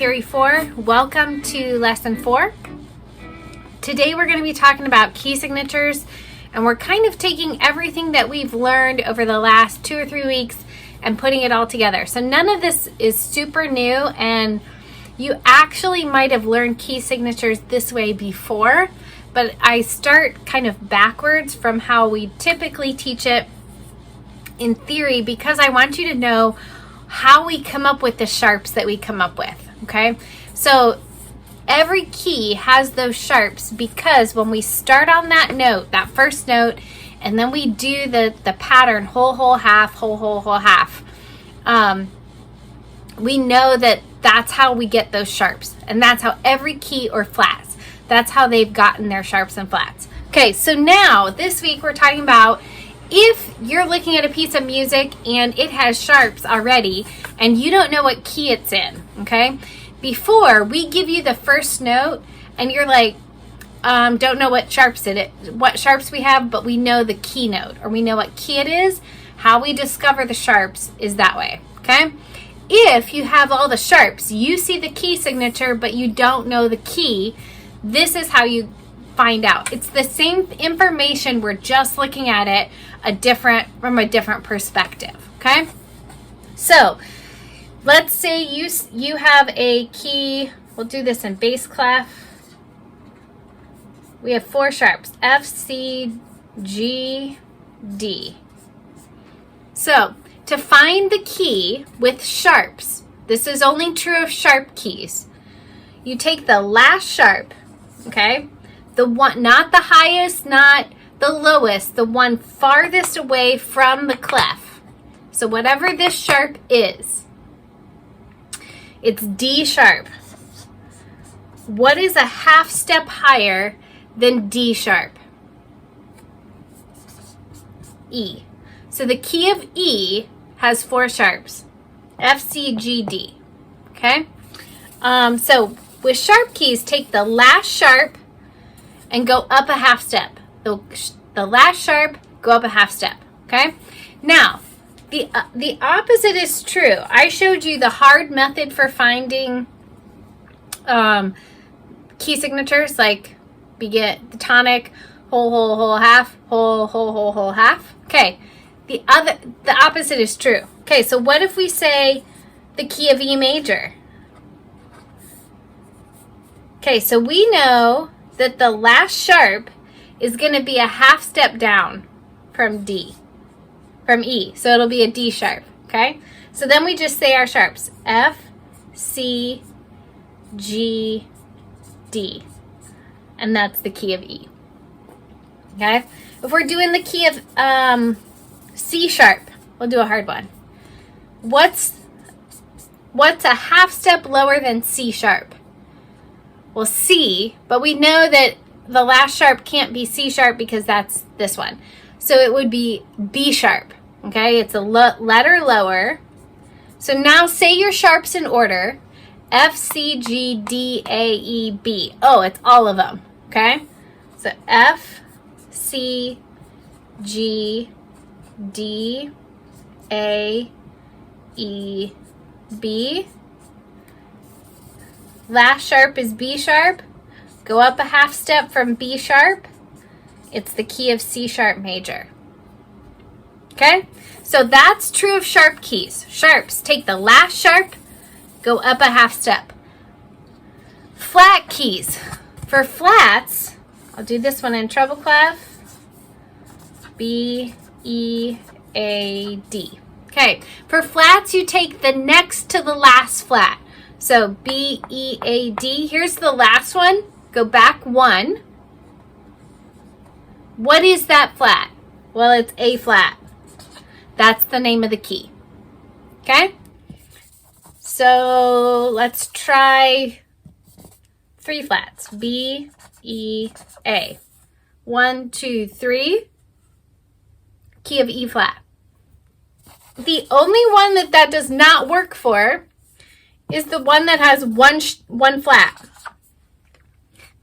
Theory 4. Welcome to Lesson 4. Today we're going to be talking about key signatures, and we're kind of taking everything that we've learned over the last 2 or 3 weeks and putting it all together. So none of this is super new, and you actually might have learned key signatures this way before, but I start kind of backwards from how we typically teach it in theory because I want you to know how we come up with the sharps that we come up with, okay? So every key has those sharps because when we start on that note, that first note, and then we do the pattern whole, whole, half, whole, whole, whole, half, we know that that's how we get those sharps. And that's how every key or flats, that's how they've gotten their sharps and flats. Okay, so now this week we're talking about if you're looking at a piece of music and it has sharps already and you don't know what key it's in, okay? Before we give you the first note and you're like, don't know what sharps we have, but we know the key note or we know what key it is, how we discover the sharps is that way, okay? If you have all the sharps, you see the key signature, but you don't know the key, this is how you find out. It's the same information, we're just looking at it from a different perspective, okay? So let's say you have a key, we'll do this in bass clef. We have 4 sharps, F, C, G, D. So to find the key with sharps, this is only true of sharp keys, you take the last sharp, okay? The one, not the highest, not the lowest, the one farthest away from the clef. So whatever this sharp is, it's D sharp. What is a half step higher than D sharp? E. So the key of E has 4 sharps, F, C, G, D, okay? So with sharp keys, take the last sharp and go up a half step. The last sharp, go up a half step, okay? Now, the opposite is true. I showed you the hard method for finding key signatures, like the tonic, whole, whole, whole, half, whole, whole, whole, whole, half. Okay, the opposite is true. Okay, so what if we say the key of E major? Okay, so we know that the last sharp is going to be a half step down from E. So it'll be a D sharp, okay? So then we just say our sharps, F, C, G, D. And that's the key of E, okay? If we're doing the key of C sharp, we'll do a hard one. What's a half step lower than C sharp? Well, C, but we know that the last sharp can't be C sharp because that's this one. So it would be B sharp, okay? It's a letter lower. So now say your sharps in order, F, C, G, D, A, E, B. Oh, it's all of them, okay? So F, C, G, D, A, E, B. Last sharp is B sharp. Go up a half step from B sharp. It's the key of C sharp major. Okay? So that's true of sharp keys. Sharps, take the last sharp, go up a half step. Flat keys. For flats, I'll do this one in treble clef. B, E, A, D. Okay, for flats, you take the next to the last flat. So B, E, A, D. Here's the last one. Go back 1. What is that flat? Well, it's A flat. That's the name of the key. Okay? So let's try 3 flats. B, E, A. 1, 2, 3. Key of E flat. The only one that does not work for is the one that has one flat,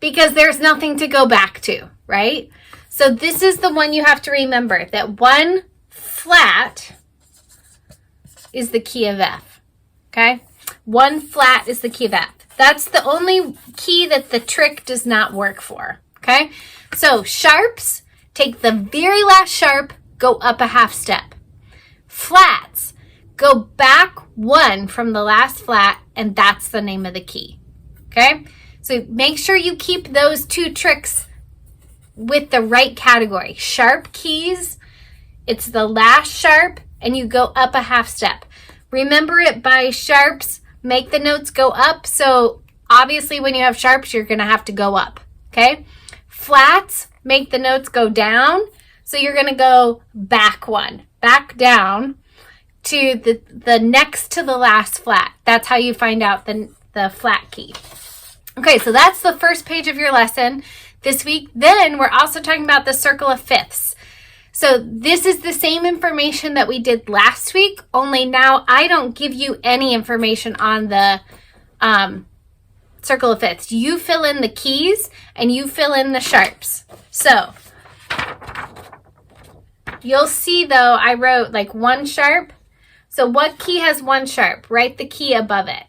because there's nothing to go back to, right? So this is the one you have to remember, that one flat is the key of F, okay? 1 flat is the key of F. That's the only key that the trick does not work for, okay? So sharps, take the very last sharp, go up a half step. Flats, go back 1 from the last flat, and that's the name of the key, okay? So make sure you keep those 2 tricks with the right category. Sharp keys, it's the last sharp, and you go up a half step. Remember it by sharps, make the notes go up. So obviously when you have sharps, you're going to have to go up, okay? Flats, make the notes go down. So you're going to go back 1, back down to the next to the last flat. That's how you find out the flat key. Okay, so that's the first page of your lesson this week. Then we're also talking about the circle of fifths. So this is the same information that we did last week, only now I don't give you any information on the circle of fifths. You fill in the keys and you fill in the sharps. So you'll see though, I wrote like 1 sharp. So what key has 1 sharp? Write the key above it.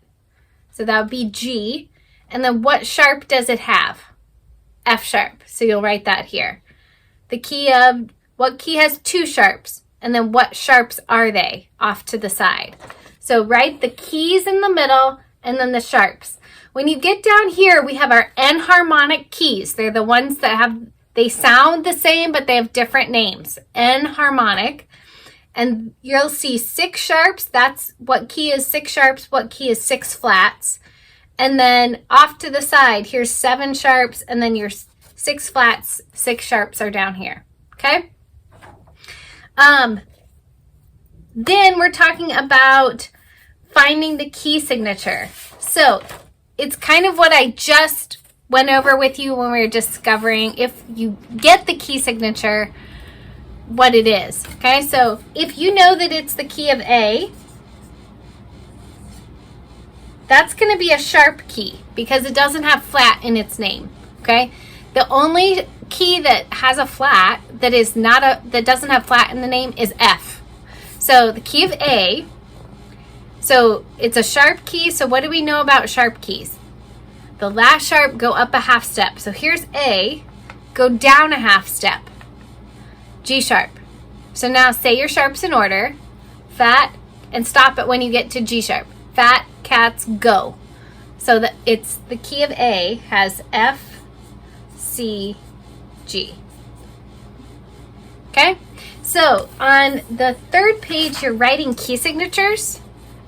So that would be G. And then what sharp does it have? F sharp. So you'll write that here. What key has 2 sharps? And then what sharps are they off to the side? So write the keys in the middle and then the sharps. When you get down here, we have our enharmonic keys. They're the ones that they sound the same, but they have different names. Enharmonic. And you'll see 6 sharps. That's what key is 6 sharps, what key is 6 flats. And then off to the side, here's 7 sharps, and then your 6 flats, 6 sharps are down here, okay? Then we're talking about finding the key signature. So it's kind of what I just went over with you when we were discovering if you get the key signature, what it is, okay? So if you know that it's the key of A, that's going to be a sharp key because it doesn't have flat in its name, okay? The only key that has a flat that doesn't have flat in the name is F. So the key of A, so it's a sharp key. So what do we know about sharp keys? The last sharp, go up a half step. So here's A, go down a half step. G sharp. So now say your sharps in order. Fat, and stop it when you get to G sharp. Fat, cats, go. So that it's the key of A has F, C, G. Okay? So on the 3rd page, you're writing key signatures.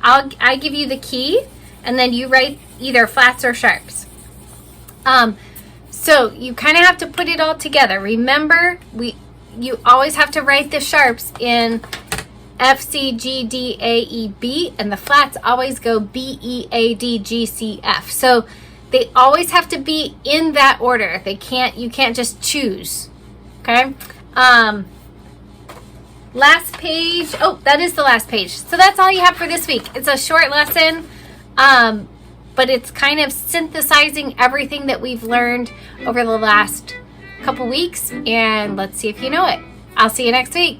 I give you the key, and then you write either flats or sharps. So you kind of have to put it all together. Remember, you always have to write the sharps in F, C, G, D, A, E, B, and the flats always go B, E, A, D, G, C, F. So they always have to be in that order. You can't just choose, okay? Last page, oh, that is the last page. So that's all you have for this week. It's a short lesson, but it's kind of synthesizing everything that we've learned over the last couple weeks, and let's see if you know it. I'll see you next week.